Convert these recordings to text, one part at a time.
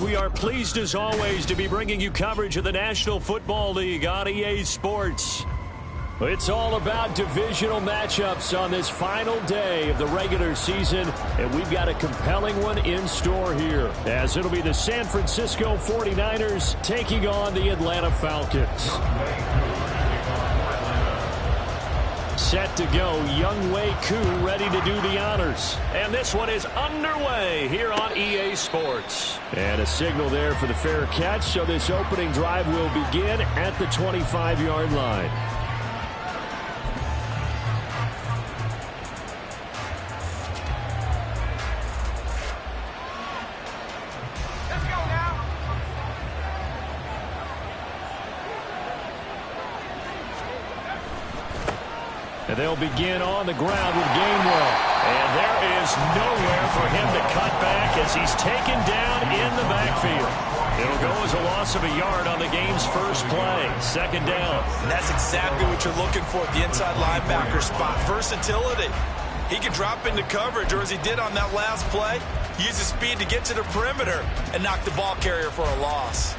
We are pleased as always to be bringing you coverage of the National Football League on EA Sports. It's all about divisional matchups on this final day of the regular season, and we've got a compelling one in store here, as it'll be the San Francisco 49ers taking on the Atlanta Falcons. Set to go, Younghoe Koo ready to do the honors. And this one is underway here on EA Sports. And a signal there for the fair catch, so this opening drive will begin at the 25-yard line. And they'll begin on the ground with Gainwell. And there is nowhere for him to cut back as he's taken down in the backfield. It'll go as a loss of a yard on the game's first play. Second down. And that's exactly what you're looking for at the inside linebacker spot. Versatility. He can drop into coverage, or as he did on that last play, use his speed to get to the perimeter and knock the ball carrier for a loss.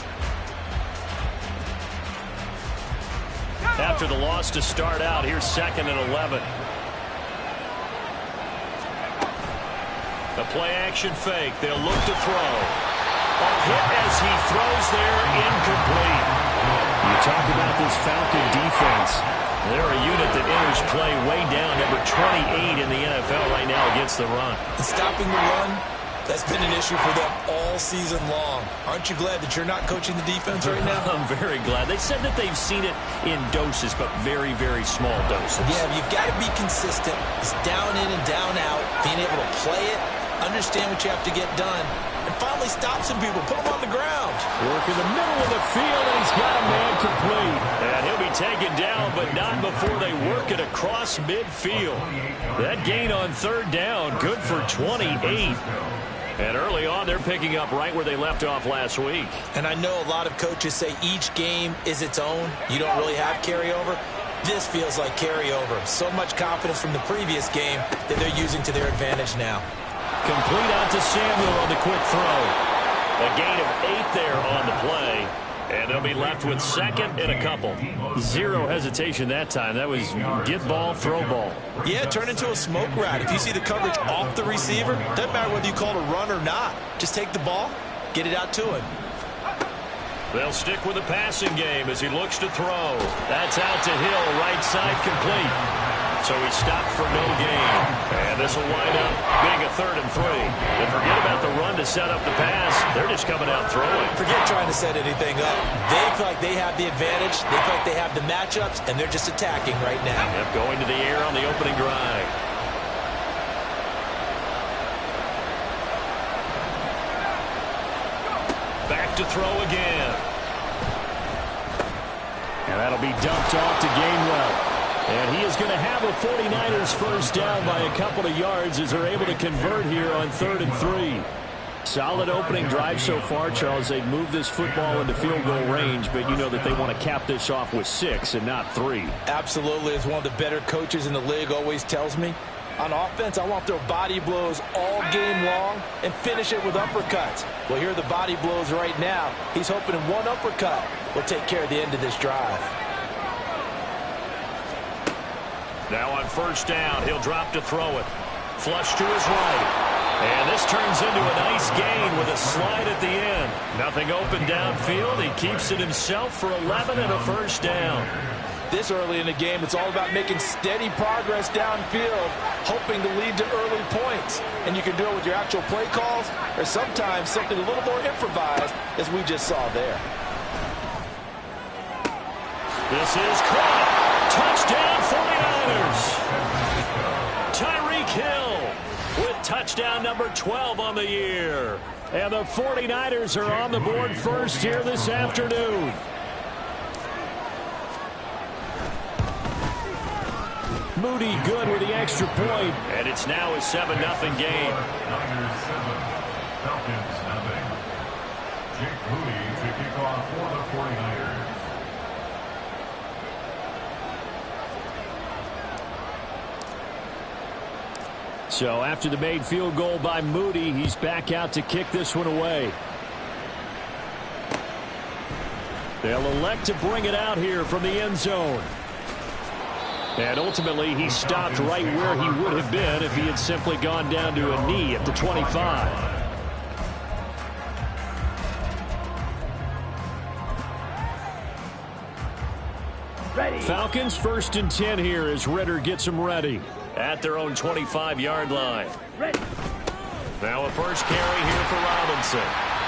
After the loss to start out, here's 2nd and 11. The play-action fake. They'll look to throw. A hit as he throws there, incomplete. You talk about this Falcon defense. They're a unit that enters play way down, number 28 in the NFL right now against the run. And stopping the run, that's been an issue for them all season long. Aren't you glad that you're not coaching the defense right now? I'm very glad. They said that they've seen it in doses, but very, very small doses. Yeah, you've got to be consistent. It's down in and down out, being able to play it, understand what you have to get done, and finally stop some people, put them on the ground. Work in the middle of the field, and he's got a man complete. And he'll be taken down, but not before they work it across midfield. That gain on 3rd down, good for 28. And early on, they're picking up right where they left off last week. And I know a lot of coaches say each game is its own. You don't really have carryover. This feels like carryover. So much confidence from the previous game that they're using to their advantage now. Complete out to Samuel on the quick throw. A gain of 8 there on the play. And they'll be left with 2nd and a couple. Zero hesitation that time. That was get ball, throw ball. Yeah, turn into a smoke route. If you see the coverage off the receiver, doesn't matter whether you call it a run or not. Just take the ball, get it out to him. They'll stick with the passing game as he looks to throw. That's out to Hill, right side complete. So he stopped for no gain. And this will wind up being a 3rd and 3. And forget about the run to set up the pass. They're just coming out throwing. Forget trying to set anything up. They feel like they have the advantage. They feel like they have the matchups, and they're just attacking right now. Yep, going to the air on the opening drive. Back to throw again. And that'll be dumped off to Gainwell. And he is going to have a 49ers first down by a couple of yards as they're able to convert here on 3rd and 3. Solid opening drive so far, Charles. They've moved this football into field goal range, but you know that they want to cap this off with 6 and not 3. Absolutely. As one of the better coaches in the league always tells me, on offense, I want their body blows all game long and finish it with uppercuts. Well, here are the body blows right now. He's hoping in one uppercut will take care of the end of this drive. Now on first down, he'll drop to throw it. Flush to his right. And this turns into a nice gain with a slide at the end. Nothing open downfield. He keeps it himself for 11 and a first down. This early in the game, it's all about making steady progress downfield, hoping to lead to early points. And you can do it with your actual play calls or sometimes something a little more improvised, as we just saw there. This is caught. Touchdown 49ers. Tyreek Hill with touchdown number 12 on the year. And the 49ers are on the board first here this afternoon. Moody good with the extra point. And it's now a 7-0 game. Niners 7, Falcons nothing. Jake Moody to kick off for the 49ers. So after the made field goal by Moody, he's back out to kick this one away. They'll elect to bring it out here from the end zone. And ultimately, he stopped right where he would have been if he had simply gone down to a knee at the 25. Falcons 1st and 10 here as Ridder gets them ready at their own 25-yard line. Now a first carry here for Robinson.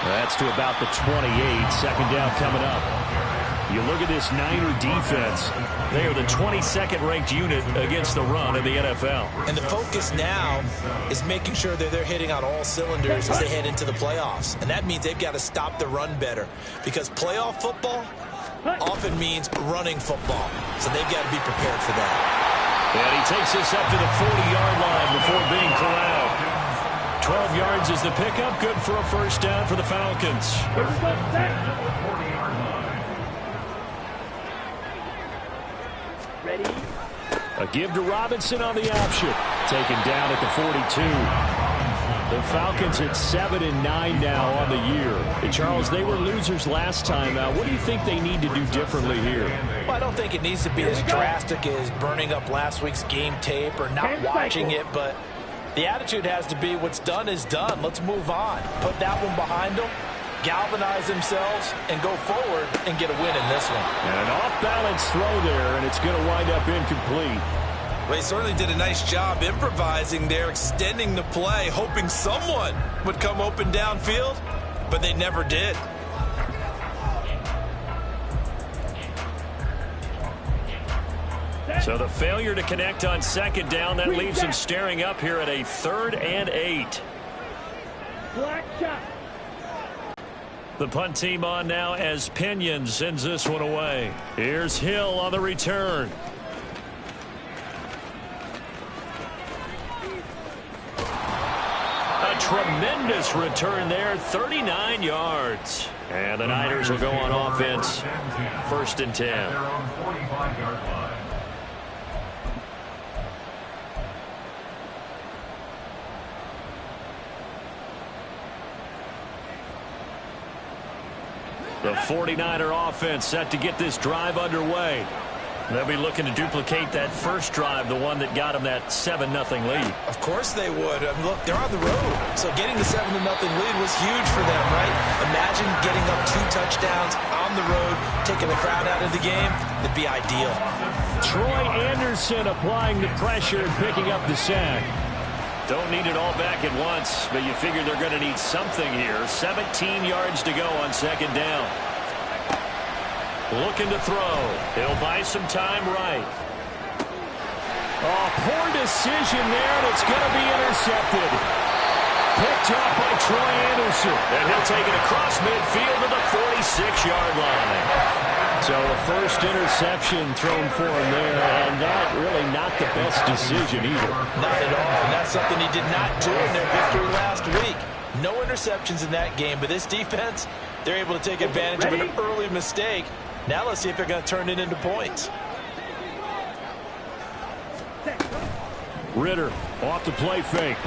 That's to about the 28. Second down coming up. You look at this Niner defense. They are the 22nd ranked unit against the run in the NFL. And the focus now is making sure that they're hitting on all cylinders as they head into the playoffs. And that means they've got to stop the run better, because playoff football often means running football. So they've got to be prepared for that. And he takes this up to the 40-yard line before being corralled. 12 yards is the pickup. Good for a first down for the Falcons. Ready? A give to Robinson on the option. Taken down at the 42. The Falcons at 7-9 now on the year. And Charles, they were losers last time. What do you think they need to do differently here? Well, I don't think it needs to be as drastic as burning up last week's game tape or not watching it, but the attitude has to be what's done is done. Let's move on. Put that one behind them, galvanize themselves, and go forward and get a win in this one. And an off-balance throw there, and it's going to wind up incomplete. Well, he certainly did a nice job improvising there, extending the play, hoping someone would come open downfield, but they never did. So the failure to connect on second down, that leaves him staring up here at a 3rd and 8. Black shot. The punt team on now as Pinion sends this one away. Here's Hill on the return. A tremendous return there, 39 yards. And the Niners will go on offense, 1st and 10. The 49er offense set to get this drive underway. They'll be looking to duplicate that first drive, the one that got them that 7-0 lead. Of course they would. I mean, look, they're on the road. So getting the 7-0 lead was huge for them, right? Imagine getting up 2 touchdowns on the road, taking the crowd out of the game. That'd be ideal. Troy Anderson applying the pressure and picking up the sack. Don't need it all back at once, but you figure they're going to need something here. 17 yards to go on second down. Looking to throw. He'll buy some time right. Oh, poor decision there, and it's going to be intercepted. Picked up by Troy Anderson. And he'll take it across midfield to the 46-yard line. So a first interception thrown for him there, and that really not the best decision either. Not at all, and that's something he did not do in their victory last week. No interceptions in that game, but this defense, they're able to take advantage of an early mistake. Now let's see if they're going to turn it into points. Ridder off the play fake.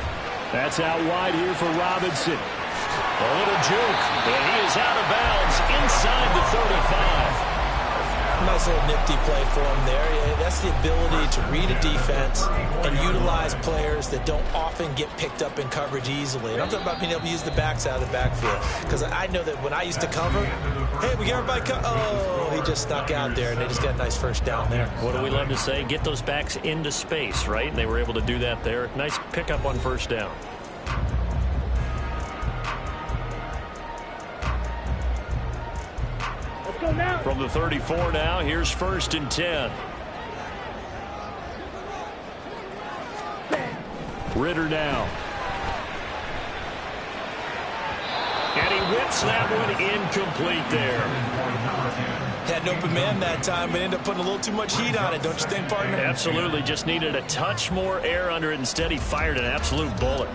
That's out wide here for Robinson. A little juke, and he is out of bounds inside the 35. Nice little nifty play for him there. Yeah, that's the ability to read a defense and utilize players that don't often get picked up in coverage easily. And I'm talking about being able to use the backs out of the backfield. Because I know that when I used to cover, hey, we got everybody oh, he just snuck out there, and they just got a nice first down there. What do we love to say? Get those backs into space, right? And they were able to do that there. Nice pickup on first down. From the 34 now, here's 1st and 10. Ridder now. And he whips that one incomplete there. Had an open man that time, but ended up putting a little too much heat on it, don't you think, partner? Absolutely. Just needed a touch more air under it. Instead, he fired an absolute bullet.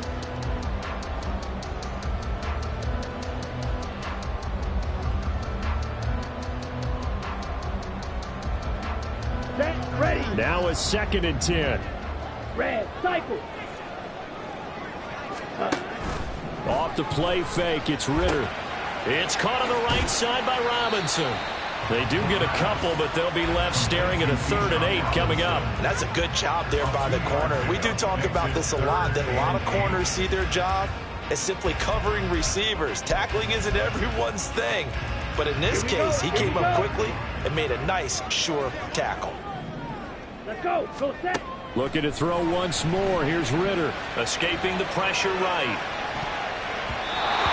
Ready. Now a 2nd and 10. Red, cycle. Off the play fake, it's Ridder. It's caught on the right side by Robinson. They do get a couple, but they'll be left staring at a 3rd and 8 coming up. That's a good job there by the corner. We do talk about this a lot, that a lot of corners see their job as simply covering receivers. Tackling isn't everyone's thing. But in this case, he came up quickly and made a nice, sure tackle. Let's go. Go set. Looking to throw once more. Here's Ritter. Escaping the pressure right.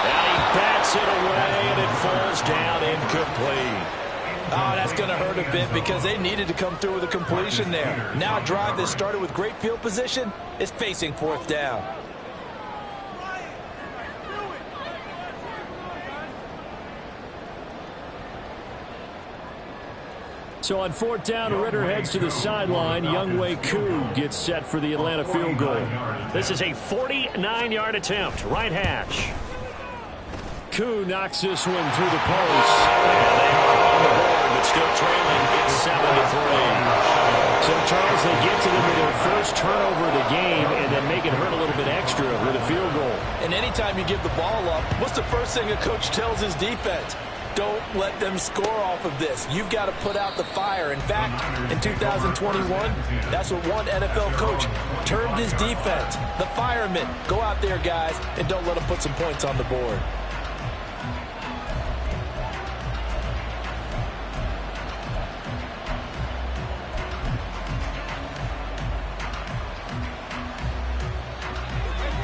And he bats it away, and it falls down incomplete. Oh, that's going to hurt a bit because they needed to come through with a completion there. Now a drive that started with great field position is facing 4th down. So on 4th down, Ritter heads to the sideline. Younghoe Koo gets set for the Atlanta field goal. This is a 49-yard attempt, right hash. Koo knocks this one through the post. And they are on the board, but still trailing. It's 7-3. So, Charles, they get to them with their first turnover of the game and then make it hurt a little bit extra with a field goal. And anytime you give the ball up, what's the first thing a coach tells his defense? Don't let them score off of this. You've got to put out the fire. In fact, in 2021, that's what one NFL coach termed his defense. The firemen. Go out there, guys, and don't let them put some points on the board.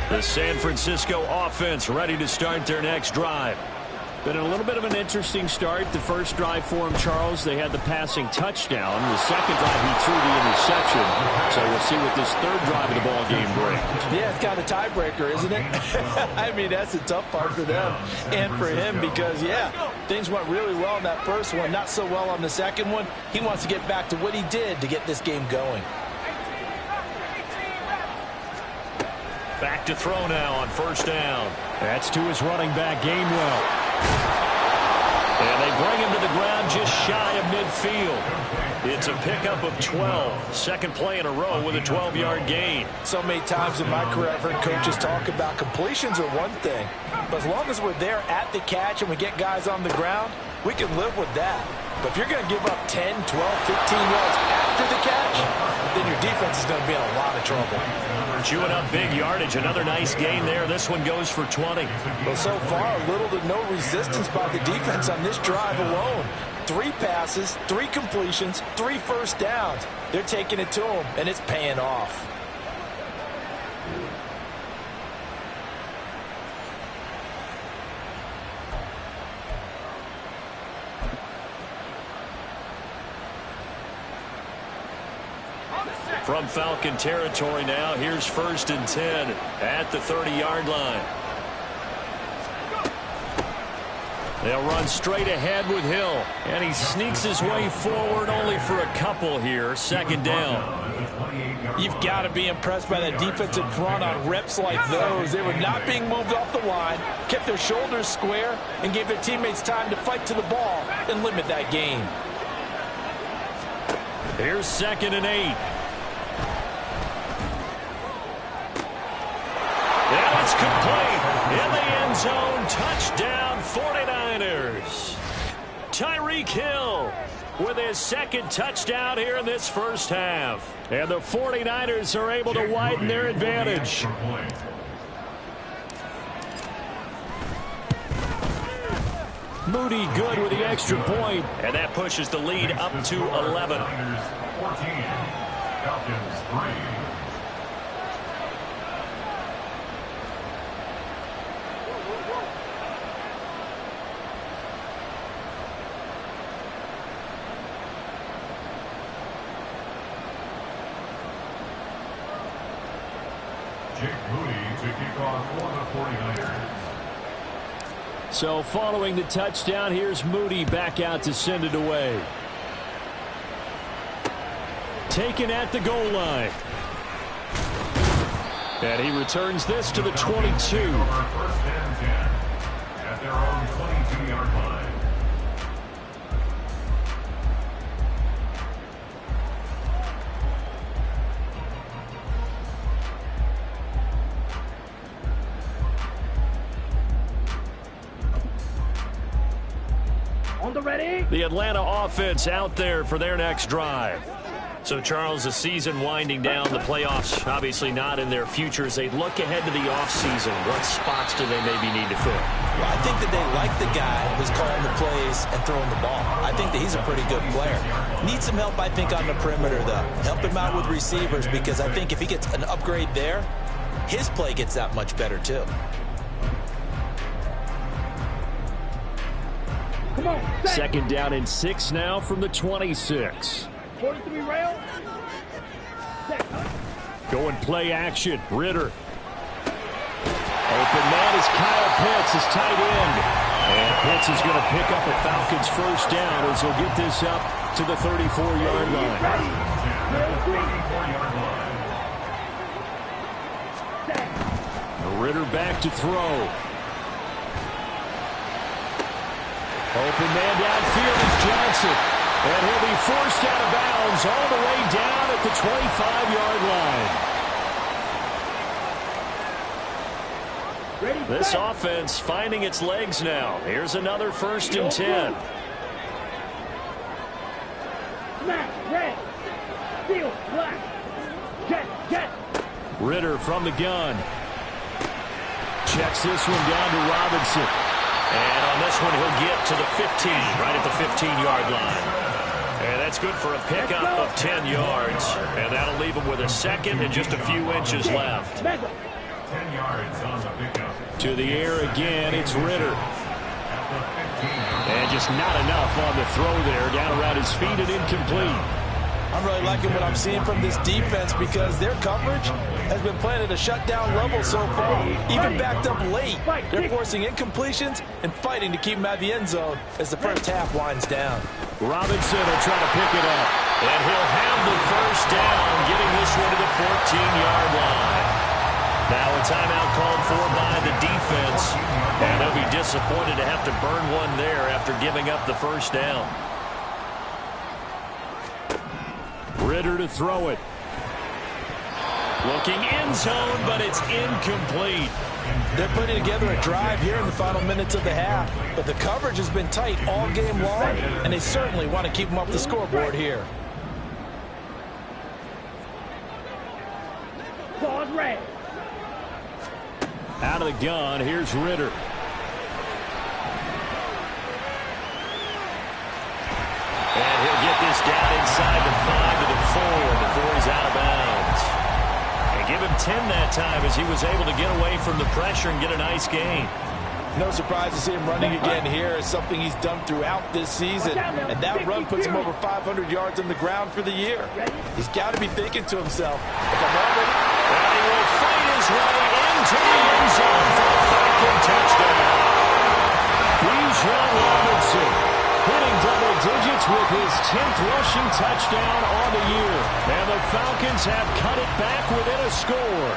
The San Francisco offense ready to start their next drive. Been a little bit of an interesting start. The first drive for him, Charles, they had the passing touchdown. The second drive, he threw the interception. So we'll see what this 3rd drive of the ball game brings. Yeah, it's kind of a tiebreaker, isn't it? I mean, that's the tough part for them and for him because, yeah, things went really well in that first one, not so well on the second one. He wants to get back to what he did to get this game going. Back to throw now on 1st down. That's to his running back, Gainwell. And they bring him to the ground just shy of midfield. It's a pickup of 12. Second play in a row with a 12-yard gain. So many times in my career I've heard coaches talk about completions are one thing. But as long as we're there at the catch and we get guys on the ground, we can live with that. But if you're going to give up 10, 12, 15 yards after the catch, then your defense is going to be in a lot of trouble. Chewing up big yardage. Another nice gain there. This one goes for 20. Well, so far, little to no resistance by the defense on this drive alone. 3 passes, 3 completions, 3 first downs. They're taking it to them, and it's paying off. From Falcon territory now, here's 1st and 10 at the 30-yard line. They'll run straight ahead with Hill, and he sneaks his way forward only for a couple here. 2nd down. You've got to be impressed by that defensive front on reps like those. They were not being moved off the line, kept their shoulders square, and gave their teammates time to fight to the ball and limit that gain. Here's 2nd and 8. And it's complete in the end zone. Touchdown, 49ers. Tyreek Hill with his 2nd touchdown here in this first half. And the 49ers are able to widen their advantage. Moody good with the extra point, and that pushes the lead up to 11. 14, Falcons 3. Jake Moody to kick off for the 49ers. So following the touchdown, here's Moody back out to send it away. Taken at the goal line. And he returns this to the 22. 1st and 10 at their own 22-yard line. On the ready. The Atlanta offense out there for their next drive. So, Charles, the season winding down, the playoffs obviously not in their future. As they look ahead to the offseason, what spots do they maybe need to fill? Well, I think that they like the guy who's calling the plays and throwing the ball. I think that he's a pretty good player. Needs some help, I think, on the perimeter, though. Help him out with receivers, because I think if he gets an upgrade there, his play gets that much better, too. Come on. Second down and 6 now from the 26. 43 rail. Set. Going play action. Ritter. Open man is Kyle Pitts, his tight end. And Pitts is going to pick up a Falcons first down as he'll get this up to the 34-yard line. Ritter back to throw. Open man downfield is Johnson. And he'll be forced out of bounds all the way down at the 25-yard line. This offense finding its legs now. Here's another 1st and 10. Smash, red, steel, black, jet. Ritter from the gun. Checks this one down to Robinson. And on this one, he'll get to the 15, right at the 15-yard line. And that's good for a pickup of 10 yards. And that'll leave him with a second and just a few inches left. 10 yards on the pickup. To the air again, it's Ritter. And just not enough on the throw there. Down around his feet and incomplete. I'm really liking what I'm seeing from this defense, because their coverage has been playing at a shutdown level so far. Even backed up late, they're forcing incompletions and fighting to keep them out of the end zone as the first half winds down. Robinson will try to pick it up. And he'll have the first down, getting this one to the 14-yard line. Now a timeout called for by the defense. And they'll be disappointed to have to burn one there after giving up the first down. Ritter to throw it. Looking end zone, but it's incomplete. They're putting together a drive here in the final minutes of the half, but the coverage has been tight all game long, and they certainly want to keep them off the scoreboard here. Pause red. Out of the gun, here's Ritter. And he'll get this down inside the 5 to the 4 before he's out of bounds. And give him 10 that time as he was able to get away from the pressure and get a nice gain. No surprise to see him running again here. It's something he's done throughout this season. And that run puts him over 500 yards on the ground for the year. He's got to be thinking to himself, if I'm already... And he will fight his way into the end zone for a Falcon touchdown. Bijan Robinson hitting double digits with his 10th rushing touchdown on the year. And the Falcons have cut it back within a score.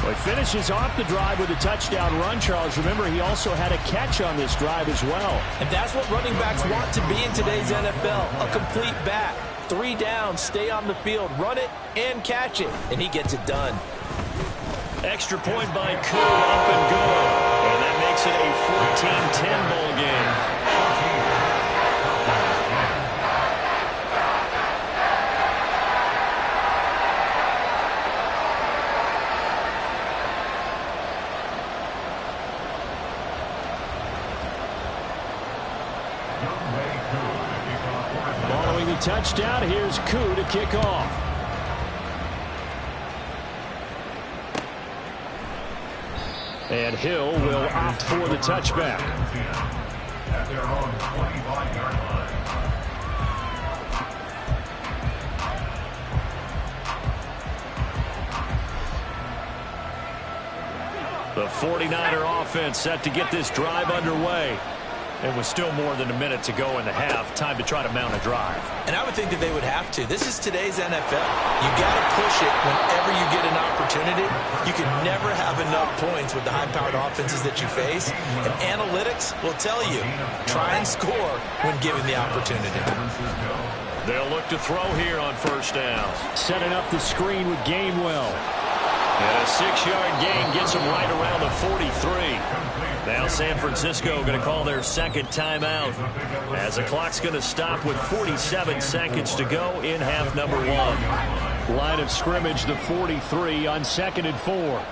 Well, he finishes off the drive with a touchdown run, Charles. Remember, he also had a catch on this drive as well. And that's what running backs want to be in today's NFL, a complete back. 3 downs, stay on the field, run it, and catch it. And he gets it done. Extra point by Koo, up and good. And that makes it a 14-10 ball game. Following the touchdown, here's Koo to kick off. And Hill will opt for the touchback. At their own 25-yard line. The 49er offense set to get this drive underway. And with still more than a minute to go in the half, time to try to mount a drive. And I would think that they would have to. This is today's NFL. You got to push it whenever you get an opportunity. You can never have enough points with the high-powered offenses that you face. And analytics will tell you, try and score when given the opportunity. They'll look to throw here on first down. Setting up the screen with Gainwell. And a 6-yard gain gets him right around the 43. Now San Francisco going to call their second timeout as the clock's going to stop with 47 seconds to go in half number one. Line of scrimmage, the 43 on 2nd and 4.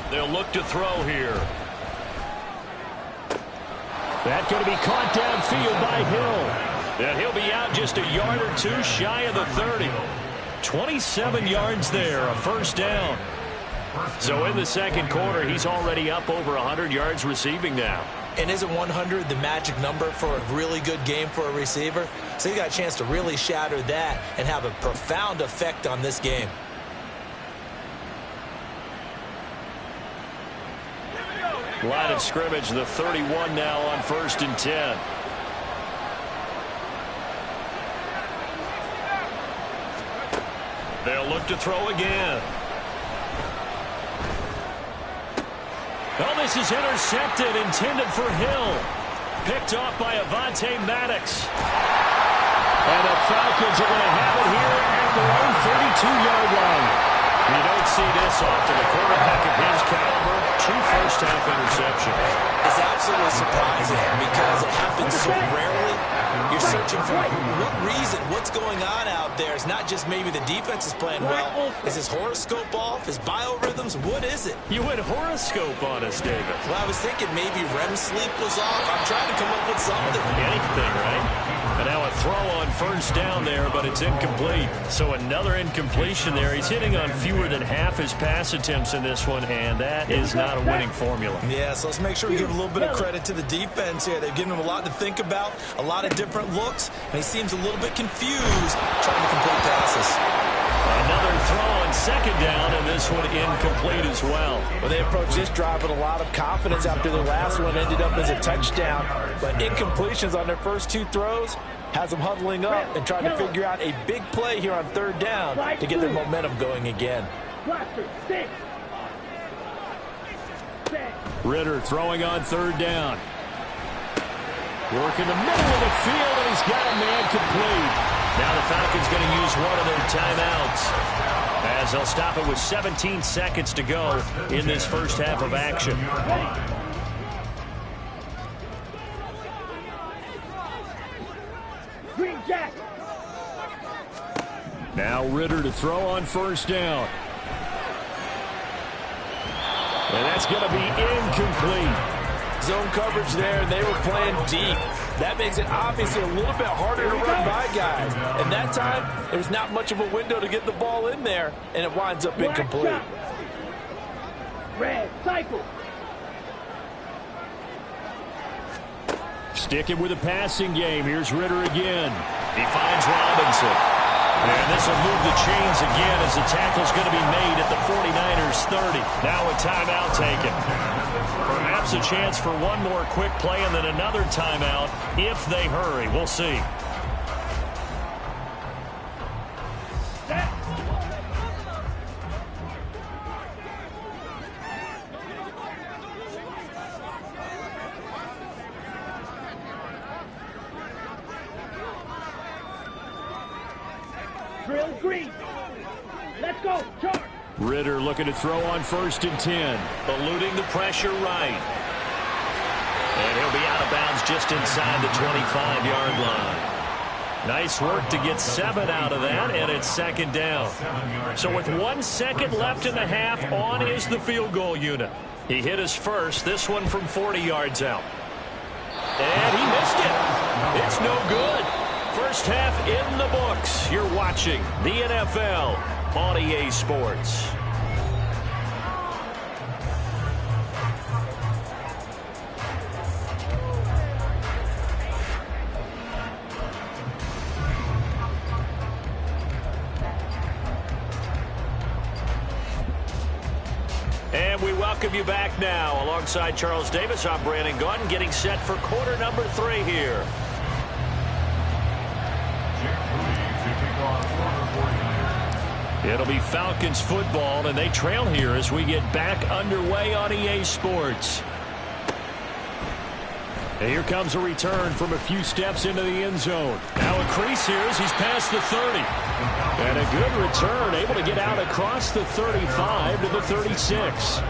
They'll look to throw here. That's going to be caught downfield by Hill. And he'll be out just a yard or two shy of the 30. 27 yards there, a first down. So in the second quarter, he's already up over 100 yards receiving now. And isn't 100 the magic number for a really good game for a receiver? So he got a chance to really shatter that and have a profound effect on this game. Line of scrimmage, the 31 now on 1st and 10. They'll look to throw again. Oh, this is intercepted, intended for Hill. Picked off by Avonte Maddox. And the Falcons are going to have it here at their own 32-yard line. You don't see this often. A quarterback of his caliber, 2 first-half interceptions. It's absolutely surprising because it happens so rarely. You're searching for what reason, what's going on out there. It's not just maybe the defense is playing well. Is his horoscope off? His biorhythms? What is it? You went horoscope on us, David. Well, I was thinking maybe REM sleep was off. I'm trying to come up with something. Anything, right? And now a throw on first down there, but it's incomplete. So another incompletion there. He's hitting on fewer than half his pass attempts in this one, and that is not a winning formula. Yeah, so let's make sure we give a little bit of credit to the defense here. They've given him a lot to think about, a lot of different looks, and he seems a little bit confused trying to complete passes. Another throw on second down, and this one incomplete as well. Well, they approached this drive with a lot of confidence after the last one ended up as a touchdown. But incompletions on their first 2 throws has them huddling up and trying to figure out a big play here on 3rd down to get their momentum going again. Ridder throwing on 3rd down. Work in the middle of the field, and he's got a man complete. Now the Falcons going to use one of their timeouts as they'll stop it with 17 seconds to go in this first half of action. Green Jack. Now Ridder to throw on 1st down. And that's going to be incomplete. Zone coverage there, and they were playing deep. That makes it obviously a little bit harder to run by guys. And that time, there's not much of a window to get the ball in there, and it winds up incomplete. Red cycle. Sticking with the passing game. Here's Ridder again. He finds Robinson. And this will move the chains again as the tackle's going to be made at the 49ers 30. Now a timeout taken. Perhaps a chance for one more quick play and then another timeout if they hurry. We'll see. Drill green. Let's go. Charge. Ridder looking to throw on 1st and 10. Eluding the pressure right. And he'll be out of bounds just inside the 25-yard line. Nice work to get 7 out of that, and it's 2nd down. So with 1 second left in the half, on is the field goal unit. He hit his first, this one from 40 yards out. And he missed it. It's no good. First half in the books. You're watching the NFL on EA Sports. And we welcome you back now. Alongside Charles Davis, I'm Brandon Gaudin, getting set for quarter number 3 here. It'll be Falcons football, and they trail here as we get back underway on EA Sports. And here comes a return from a few steps into the end zone. Now a crease here as he's past the 30. And a good return, able to get out across the 35 to the 36.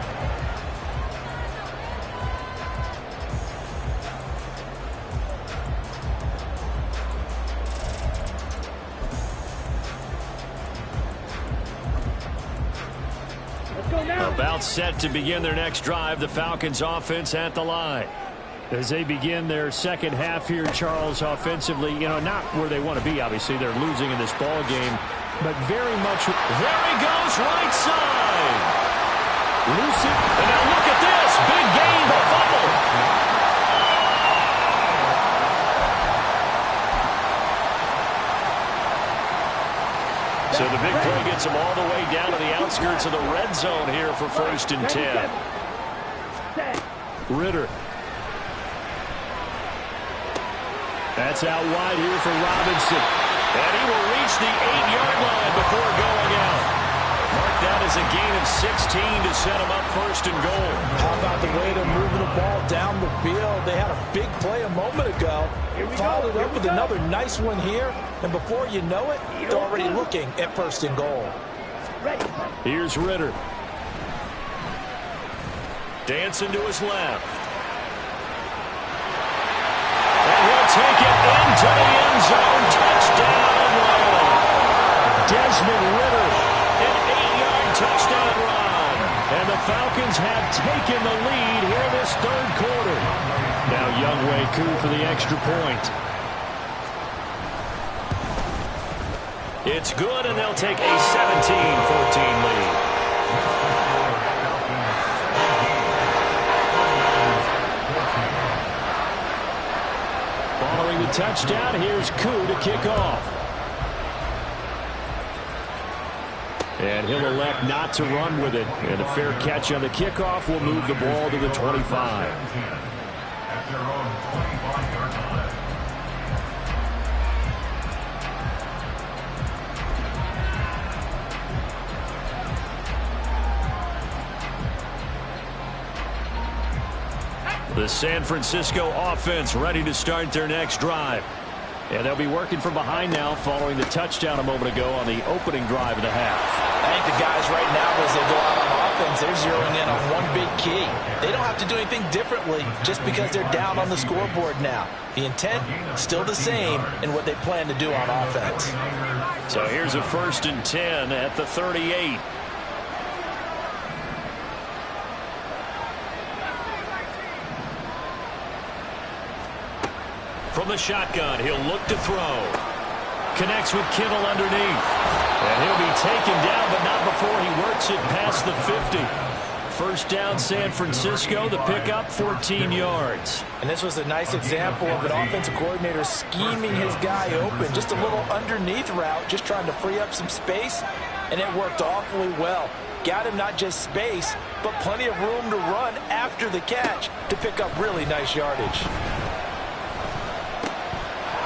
About set to begin their next drive, the Falcons offense at the line. As they begin their second half here, Charles, offensively, not where they want to be, obviously. They're losing in this ball game, but very much. There he goes, right side. Loose it, and now look at this. Big gain, the fumble. So the big play gets them all the way down to the outskirts of the red zone here for 1st and 10. Ritter. That's out wide here for Robinson. And he will reach the 8-yard line before going out. Mark that as a gain of 16 to set him up 1st and goal. How about the way they're moving the ball down the field? They had a big play a moment ago. Followed it up with another nice one here. And before you know it, they're already looking at 1st and goal. Here's Ritter. Dancing to his left. And he'll take it into the end zone. Touchdown run. Desmond Ritter, an 8-yard touchdown run. And the Falcons have taken the lead here this 3rd quarter. Now Younghoe Koo for the extra point. It's good, and they'll take a 17-14 lead. Following the touchdown, here's Koo to kick off. And he'll elect not to run with it. And a fair catch on the kickoff will move the ball to the 25. At their own 25-yard line. The San Francisco offense ready to start their next drive. And they'll be working from behind now following the touchdown a moment ago on the opening drive of the half. I think the guys right now, as they go out on offense, they're zeroing in on one big key. They don't have to do anything differently just because they're down on the scoreboard now. The intent, still the same in what they plan to do on offense. So here's a 1st and 10 at the 38. From the shotgun, he'll look to throw. Connects with Kittle underneath. And he'll be taken down, but not before he works it past the 50. 1st down, San Francisco. The pickup, 14 yards. And this was a nice example of an offensive coordinator scheming his guy open. Just a little underneath route, just trying to free up some space. And it worked awfully well. Got him not just space, but plenty of room to run after the catch to pick up really nice yardage.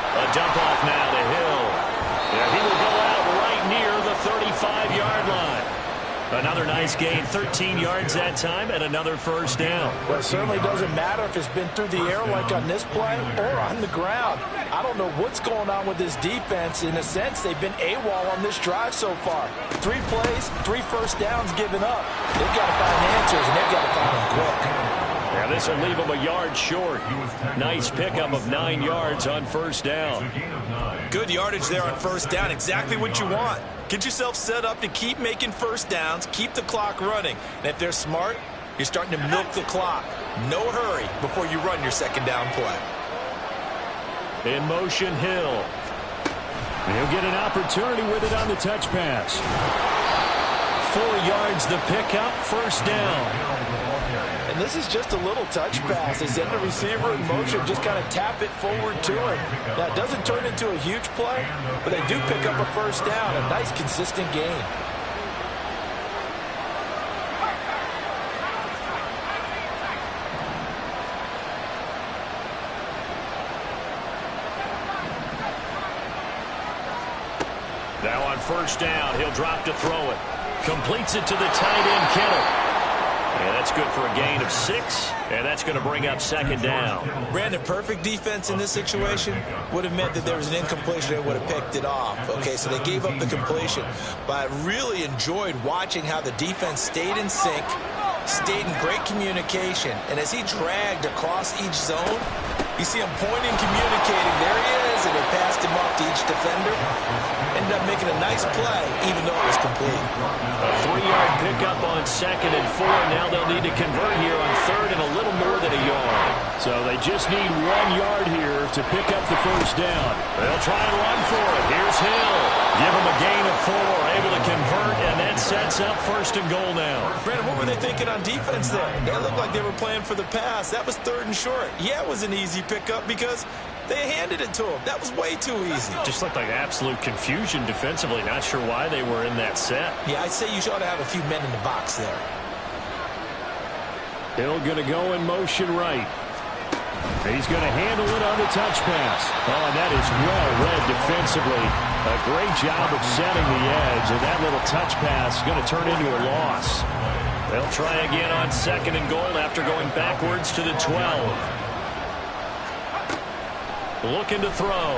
A dump off now to Hill. Yeah, he will go out right near the 35-yard line. Another nice gain, 13 yards that time, and another 1st down. Well, it certainly doesn't matter if it's been through the air like on this play or on the ground. I don't know what's going on with this defense. In a sense, they've been AWOL on this drive so far. 3 plays, 3 1st downs given up. They've got to find answers, and they've got to find them quick. Yeah, this will leave him a yard short. Nice pickup of 9 yards on 1st down. Good yardage there on 1st down. Exactly what you want. Get yourself set up to keep making 1st downs, keep the clock running. And if they're smart, you're starting to milk the clock. No hurry before you run your 2nd down play. In motion, Hill. He'll get an opportunity with it on the touch pass. 4 yards the pickup, 1st down. And this is just a little touch pass. They send the receiver in motion, just kind of tap it forward to him. Now, it doesn't turn into a huge play, but they do pick up a 1st down, a nice, consistent gain. Now on 1st down, he'll drop to throw it. Completes it to the tight end, Kittle. And that's That's good for a gain of 6, and that's going to bring up second down. Brandon, perfect defense in this situation would have meant that there was an incompletion and would have picked it off. Okay, so they gave up the completion. But I really enjoyed watching how the defense stayed in sync, stayed in great communication, and as he dragged across each zone, you see him pointing, communicating. There he is, and they passed him off to each defender. Ended up making a nice play, even though it was complete. A 3-yard pickup on 2nd and 4. Now they'll need to convert here on 3rd and a little more than a yard. So they just need 1 yard here to pick up the first down. They'll try and run for it. Here's Hill. Give him a gain of 4. Able to convert, and that sets up 1st and goal now. Brandon, what were they thinking on defense there? They looked like they were playing for the pass. That was 3rd and short. Yeah, it was an easy pickup because they handed it to him. That was way too easy. Just looked like absolute confusion defensively. Not sure why they were in that set. Yeah, I'd say you ought to have a few men in the box there. Hill going to go in motion right. He's going to handle it on the touch pass. Oh, and that is well read defensively. A great job of setting the edge, and that little touch pass is going to turn into a loss. They'll try again on 2nd and goal after going backwards to the 12. Looking to throw.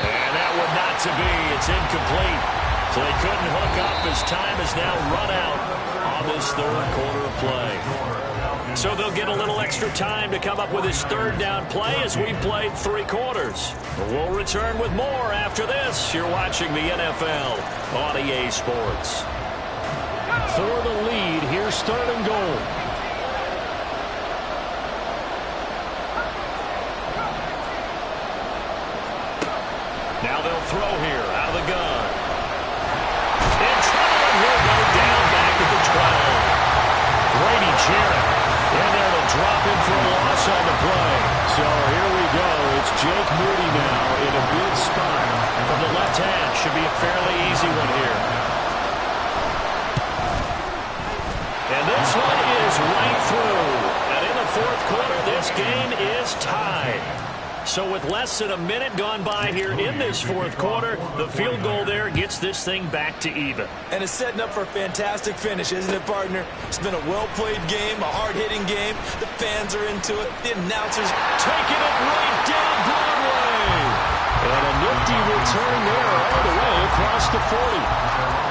And that would not to be. It's incomplete. So they couldn't hook up as time has now run out on this 3rd quarter of play. So they'll get a little extra time to come up with his 3rd down play as we played 3 quarters. We'll return with more after this. You're watching the NFL on EA Sports. For the lead, here's 3rd and goal. Now they'll throw here out of the gun. And Trevor will go down back at the 12. Grady Jarrett in there to drop in for a loss on the play. So here we go. It's Jake Moody now in a good spot from the left half. Should be a fairly easy one here. And this one is right through. And in the 4th quarter, this game is tied. So with less than a minute gone by here in this 4th quarter, the field goal there gets this thing back to even. And it's setting up for a fantastic finish, isn't it, partner? It's been a well-played game, a hard-hitting game. The fans are into it. The announcers taking it right down Broadway. And a nifty return there all the way across the 40.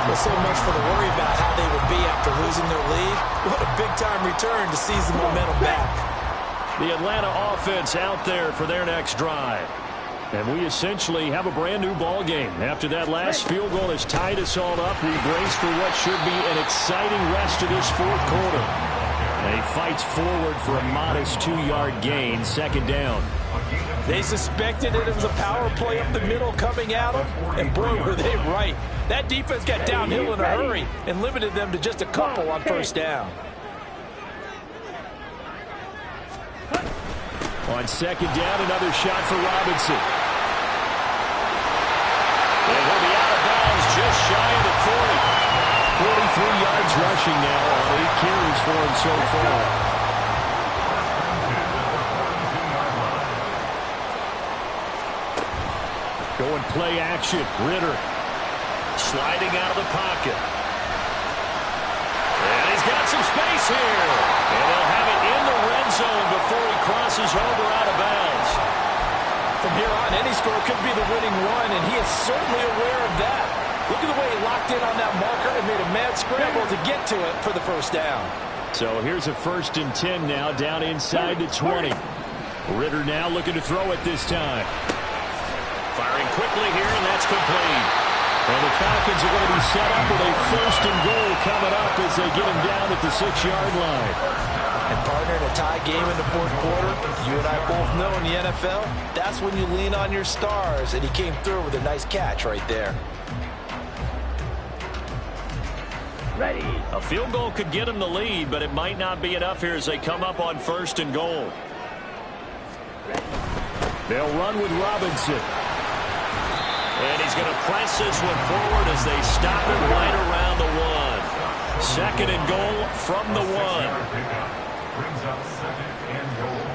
Well, so much for the worry about how they would be after losing their lead. What a big-time return to seize the momentum back. The Atlanta offense out there for their next drive. And we essentially have a brand-new ball game. After that last field goal has tied us all up, we brace for what should be an exciting rest of this 4th quarter. And he fights forward for a modest 2-yard gain, 2nd down. They suspected it was a power play up the middle coming at them, and boy, were they right. That defense got downhill in a hurry and limited them to just a couple on 1st down. On 2nd down, another shot for Robinson. And he'll be out of bounds just shy of the 40. 43 yards rushing now on 8 carries for him so far. Going play action. Ritter sliding out of the pocket. And he's got some space here. And they'll have it in the red zone before he crosses over out of bounds. From here on, any score could be the winning run, and he is certainly aware of that. Look at the way he locked in on that marker and made a mad scramble to get to it for the 1st down. So here's a 1st and 10 now, down inside the 20. Ritter now looking to throw it this time. Firing quickly here, and that's complete. And the Falcons are going to be set up with a 1st and goal coming up as they get him down at the 6-yard line. And partner, in a tie game in the 4th quarter, you and I both know in the NFL, that's when you lean on your stars, and he came through with a nice catch right there. Ready. A field goal could get him the lead, but it might not be enough here as they come up on 1st and goal. They'll run with Robinson. And he's going to press this one forward as they stop it right around the 1. 2nd and goal from the 1. Brings up 2nd and goal.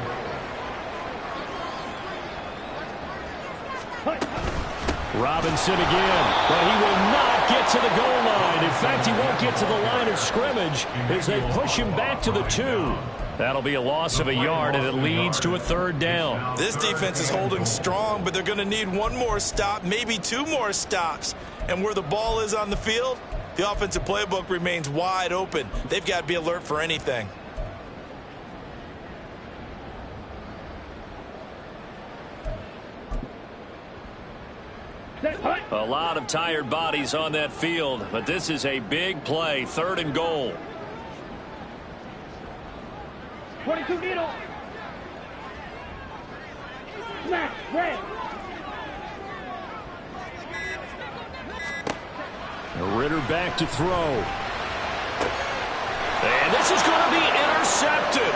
Robinson again, but he will not get to the goal line. In fact, he won't get to the line of scrimmage as they push him back to the 2. That'll be a loss of a yard, and it leads to a 3rd down. This defense is holding strong, but they're going to need one more stop, maybe 2 more stops. And where the ball is on the field, the offensive playbook remains wide open. They've got to be alert for anything. A lot of tired bodies on that field, but this is a big play, 3rd and goal. 22 needle. Smash, red. Ritter back to throw. And this is going to be intercepted.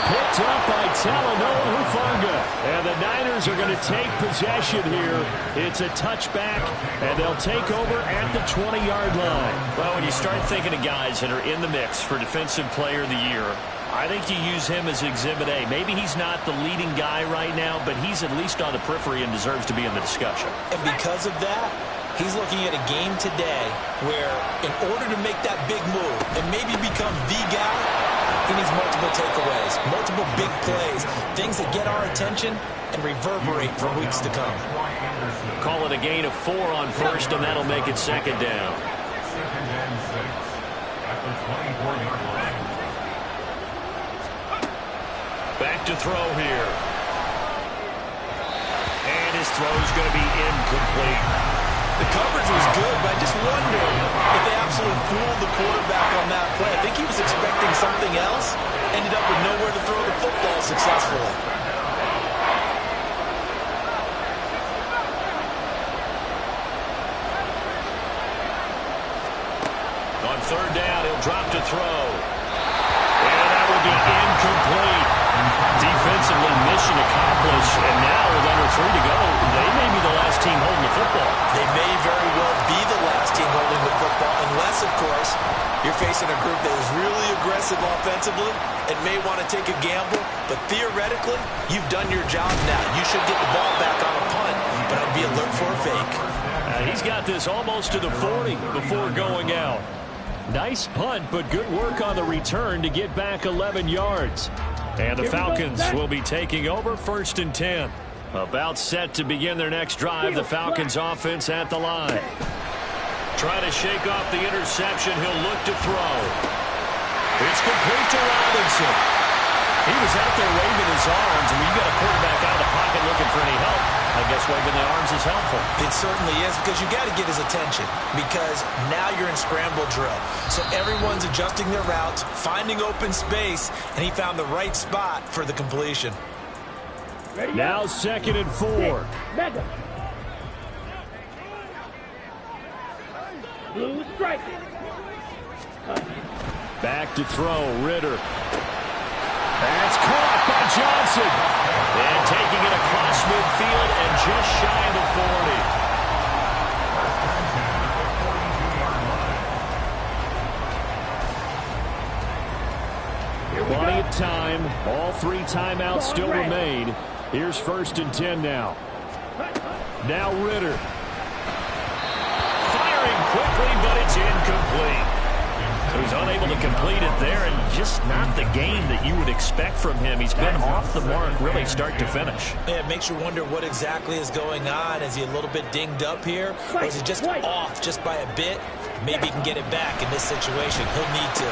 Picked up by Talanoa Hufanga. And the Niners are going to take possession here. It's a touchback, and they'll take over at the 20-yard line. Well, when you start thinking of guys that are in the mix for Defensive Player of the Year, I think you use him as Exhibit A. Maybe he's not the leading guy right now, but he's at least on the periphery and deserves to be in the discussion. And because of that, he's looking at a game today where in order to make that big move and maybe become the guy, he needs multiple takeaways, multiple big plays, things that get our attention and reverberate for weeks to come. Call it a gain of 4 on first, and that'll make it 2nd down. 2nd and 6 at the 24-yard line. Back to throw here. And his throw's going to be incomplete. The coverage was good, but I just wonder if they absolutely fooled the quarterback on that play. I think he was expecting something else, ended up with nowhere to throw the football successfully. On 3rd down, he'll drop to throw. And that will be incomplete. Defensively, mission accomplished. And now with under 3 to go, they may be the last team holding the football. They may very well be the last team holding the football, unless, of course, you're facing a group that is really aggressive offensively and may want to take a gamble. But theoretically, you've done your job now. You should get the ball back on a punt, but I'd be alert for a fake. He's got this almost to the 40 before going out. Nice punt, but good work on the return to get back 11 yards. And the Falcons will be taking over 1st and 10. About set to begin their next drive, the Falcons offense at the line. Trying to shake off the interception, he'll look to throw. It's complete to Robinson. He was out there waving his arms, and when you got a quarterback out of the pocket looking for any help, I guess waving the arms is helpful. It certainly is, because you got to get his attention, because now you're in scramble drill. So everyone's adjusting their routes, finding open space, and he found the right spot for the completion. Now 2nd and 4. Mega. Blue strike. Back to throw, Ritter. That's caught by Johnson. And taking it across midfield and just shy of the 40. Plenty of time. All 3 timeouts still remain. Here's 1st and 10 now. Now Ritter. Firing quickly, but it's incomplete. So he's unable to complete it there, and just not the game that you would expect from him. He's been off the mark really start to finish. Yeah, it makes you wonder what exactly is going on. Is he a little bit dinged up here, or is he just off just by a bit? Maybe he can get it back in this situation. He'll need to.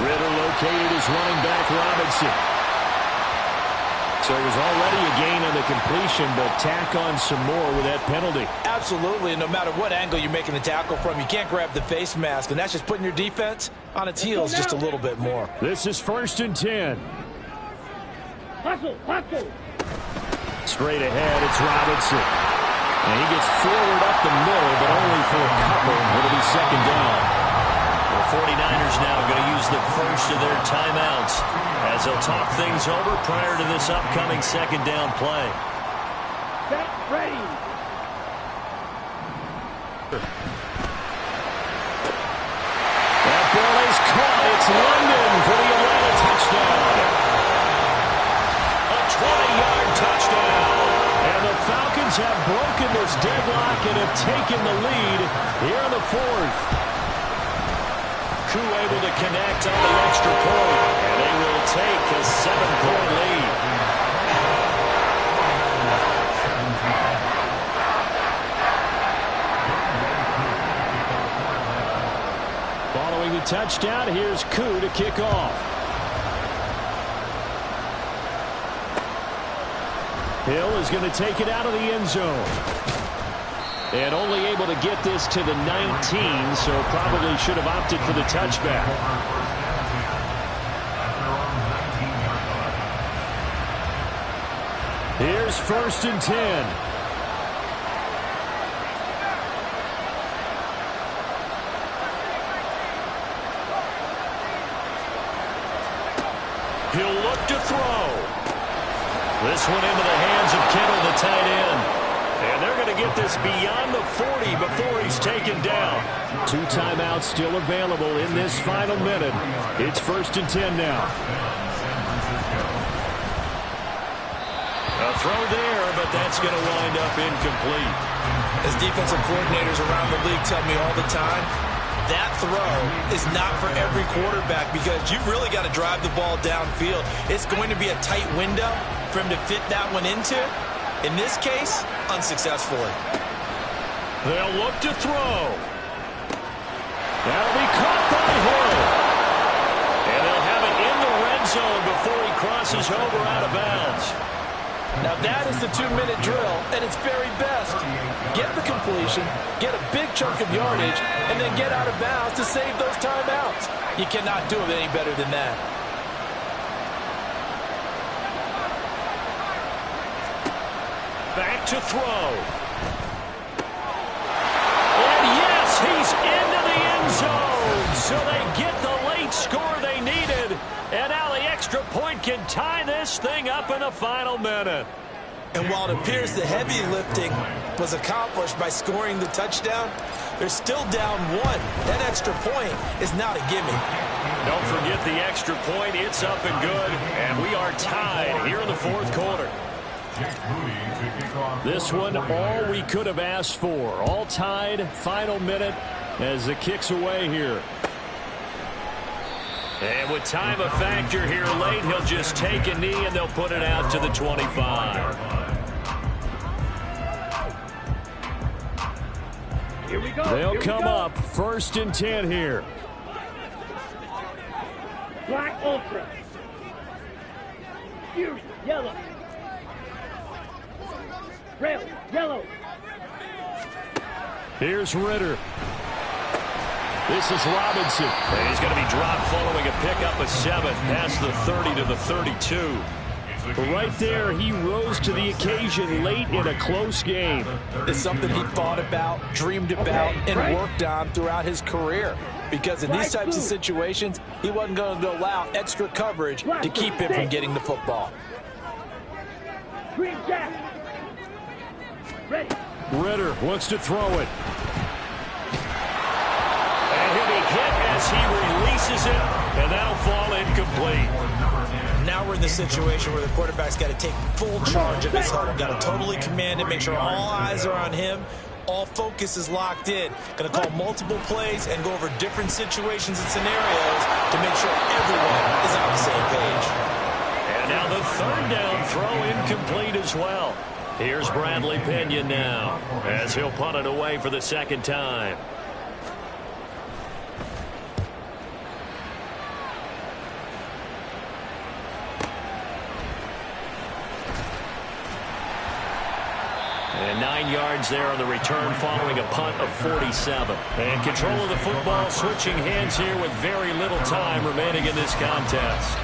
Ritter located as running back Robinson. So it was already a gain on the completion, but tack on some more with that penalty. Absolutely, and no matter what angle you're making the tackle from, you can't grab the face mask, and that's just putting your defense on its heels just a little bit more. This is 1st and 10. Hustle, hustle. Straight ahead, it's Robinson. And he gets forward up the middle, but only for a couple. It'll be 2nd down. The 49ers now going to use the first of their timeouts as they'll talk things over prior to this upcoming 2nd down play. Set, ready. That ball is caught. It's London for the Atlanta touchdown. A 20-yard touchdown. And the Falcons Raiders have broken this deadlock and have taken the lead here in the fourth. Koo able to connect on the extra point, and they will take a 7-point lead. Following the touchdown, here's Koo to kick off. Hill is going to take it out of the end zone. And only able to get this to the 19, so probably should have opted for the touchback. Here's 1st and 10. He'll look to throw. This one into the hands of Kittle, the tight end. And they're going to get this beyond the 40 before he's taken down. 2 timeouts still available in this final minute. It's 1st and 10 now. A throw there, but that's going to wind up incomplete. As defensive coordinators around the league tell me all the time, that throw is not for every quarterback because you've really got to drive the ball downfield. It's going to be a tight window for him to fit that one into. In this case, unsuccessfully. They'll look to throw. That'll be caught by Hill. And they'll have it in the red zone before he crosses over out of bounds. Now that is the 2-minute drill at its very best. Get the completion, get a big chunk of yardage, and then get out of bounds to save those timeouts. You cannot do it any better than that. Back to throw. And yes, he's into the end zone. So they get the late score they needed. And now the extra point can tie this thing up in the final minute. And while it appears the heavy lifting was accomplished by scoring the touchdown, they're still down 1. That extra point is not a gimme. Don't forget the extra point. It's up and good. And we are tied here in the fourth quarter. This one, all we could have asked for. All tied, final minute as the kick's away here. And with time a factor here late, he'll just take a knee and they'll put it out to the 25. Here we go. They'll come up 1st and 10 here. Black Ultra. Fury, yellow. Red, yellow. Here's Ritter. This is Robinson. And he's going to be dropped following a pickup of 7 past the 30 to the 32. Right there, he rose to the occasion late in a close game. It's something he thought about, dreamed about, and worked on throughout his career. Because in these types of situations, he wasn't going to allow extra coverage to keep him from getting the football. Green Jack. Ready. Ritter wants to throw it. And he'll be hit as he releases it, and that'll fall incomplete. Now we're in the situation where the quarterback's got to take full charge of his huddle. Got to totally command it, make sure all eyes are on him. All focus is locked in. Going to call multiple plays and go over different situations and scenarios to make sure everyone is on the same page. And now the 3rd down throw incomplete as well. Here's Bradley Pinion now as he'll punt it away for the 2nd time. And 9 yards there on the return following a punt of 47. And control of the football switching hands here with very little time remaining in this contest.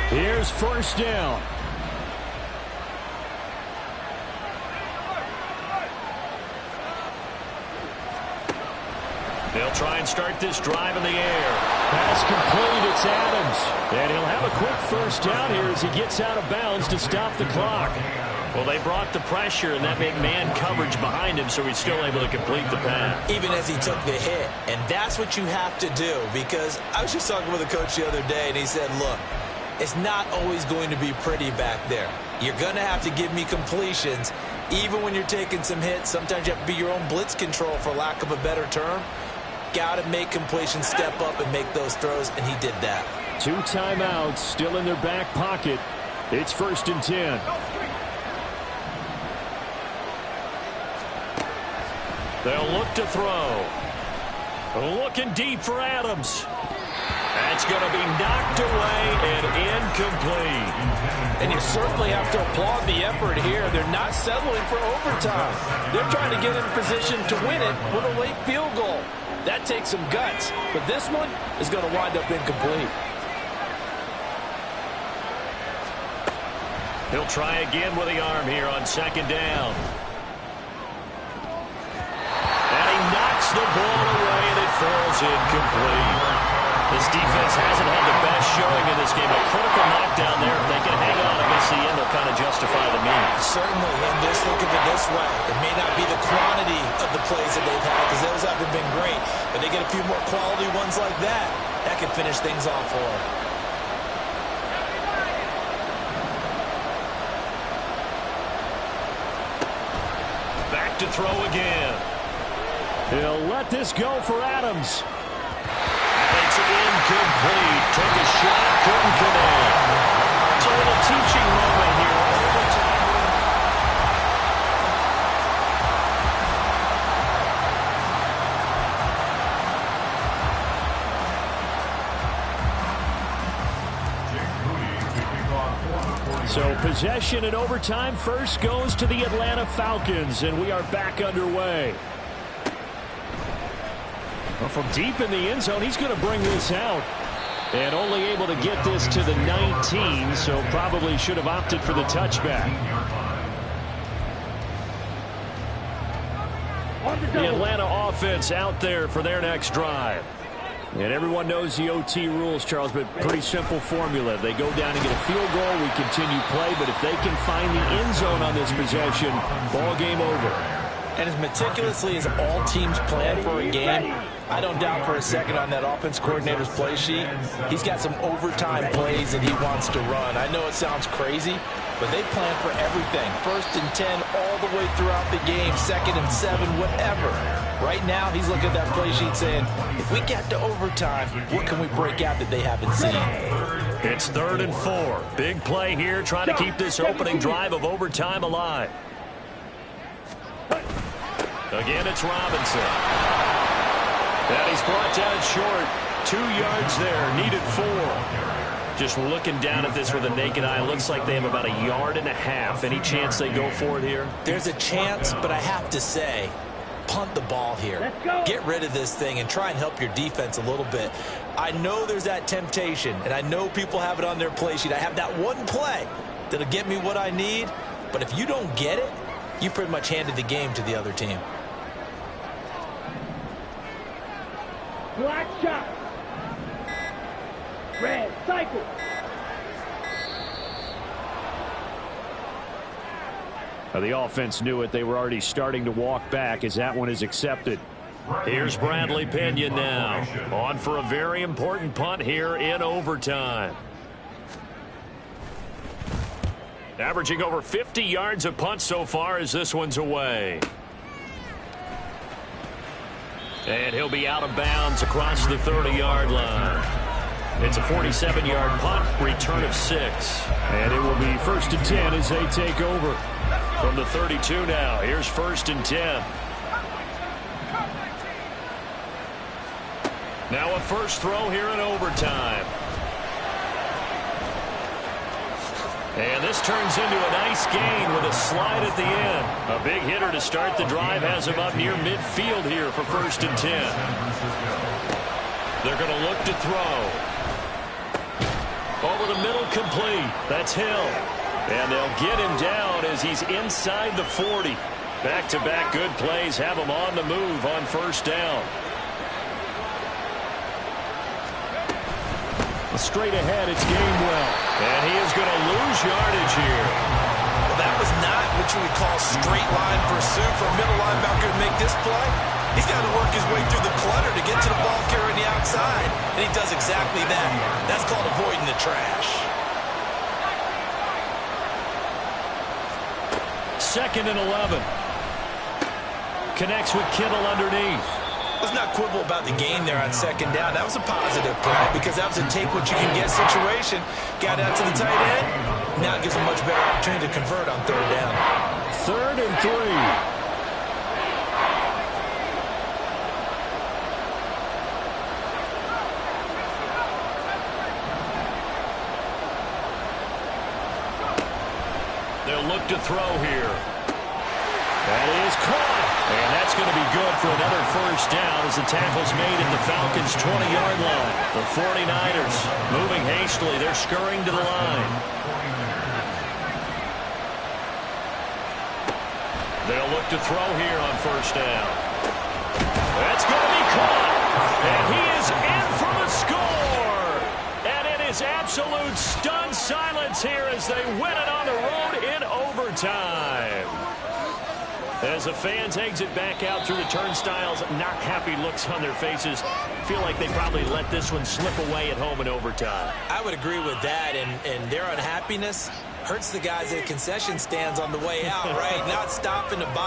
Here's 1st down. They'll try and start this drive in the air. Pass complete, it's Adams. And he'll have a quick 1st down here as he gets out of bounds to stop the clock. Well, they brought the pressure, and that made man coverage behind him, so he's still able to complete the pass. Even as he took the hit. And that's what you have to do, because I was just talking with a coach the other day, and he said, look, it's not always going to be pretty back there. You're going to have to give me completions. Even when you're taking some hits, sometimes you have to be your own blitz control, for lack of a better term. Got to make completions, step up, and make those throws, and he did that. 2 timeouts still in their back pocket. It's 1st and 10. They'll look to throw. Looking deep for Adams. That's going to be knocked away and incomplete. And you certainly have to applaud the effort here. They're not settling for overtime. They're trying to get in position to win it with a late field goal. That takes some guts, but this one is going to wind up incomplete. He'll try again with the arm here on 2nd down. And he knocks the ball away, and it falls incomplete. This defense hasn't had the best showing in this game. A critical knockdown there. If they can hang on against the end, they'll kind of justify the means. Certainly, and just look at it this way. It may not be the quantity of the plays that they've had, because those haven't been great, but they get a few more quality ones like that. That can finish things off for them. Back to throw again. He'll let this go for Adams. It's incomplete. Took a shot, couldn't connect. It's a little teaching moment here. So possession in overtime first goes to the Atlanta Falcons, and we are back underway. Well, from deep in the end zone, he's going to bring this out. And only able to get this to the 19, so probably should have opted for the touchback. The Atlanta offense out there for their next drive. And everyone knows the OT rules, Charles, but pretty simple formula. They go down and get a field goal, we continue play, but if they can find the end zone on this possession, ball game over. And as meticulously as all teams plan for a game, I don't doubt for a second on that offense coordinator's play sheet, he's got some overtime plays that he wants to run. I know it sounds crazy, but they plan for everything. 1st and 10 all the way throughout the game, 2nd and 7, whatever. Right now, he's looking at that play sheet saying, if we get to overtime, what can we break out that they haven't seen? It's 3rd and 4. Big play here, trying to keep this opening drive of overtime alive. Again, it's Robinson. And he's brought down short. 2 yards there, needed 4. Just looking down at this with a naked eye, looks like they have about 1.5 yards. Any chance they go for it here? There's a chance, but I have to say, punt the ball here. Get rid of this thing and try and help your defense a little bit. I know there's that temptation, and I know people have it on their play sheet. I have that one play that'll get me what I need, but if you don't get it, you pretty much handed the game to the other team. Black shot. Red cycle. The offense knew it. They were already starting to walk back as that one is accepted. Here's Bradley Pinion now. On for a very important punt here in overtime. Averaging over 50 yards a punt so far as this one's away. And he'll be out of bounds across the 30-yard line. It's a 47-yard punt, return of 6. And it will be 1st and 10 as they take over. From the 32 now, here's 1st and 10. Now a first throw here in overtime. And this turns into a nice gain with a slide at the end. A big hitter to start the drive has him up near midfield here for 1st and 10. They're going to look to throw. Over the middle, complete. That's Hill. And they'll get him down as he's inside the 40. Back-to-back good plays have him on the move on 1st down. Straight ahead, it's Gainwell. And he is going to lose yardage here. Well, that was not what we call straight line pursuit for a middle linebacker to make this play. He's got to work his way through the clutter to get to the ball carrier on the outside. And he does exactly that. That's called avoiding the trash. 2nd and 11. Connects with Kittle underneath. Let's not quibble about the gain there on 2nd down. That was a positive play because that was a take-what-you-can-get situation. Got out to the tight end. Now it gives him a much better opportunity to convert on 3rd down. 3rd and 3. They'll look to throw here. That is caught. And that's going to be good for another 1st down as the tackle's made at the Falcons' 20-yard line. The 49ers moving hastily. They're scurrying to the line. They'll look to throw here on 1st down. That's going to be caught. And he is in for the score. And it is absolute stunned silence here as they win it on the road in overtime. As the fans exit back out through the turnstiles, not happy looks on their faces. Feel like they probably let this one slip away at home in overtime. I would agree with that, and their unhappiness hurts the guys at concession stands on the way out, right? Not stopping to buy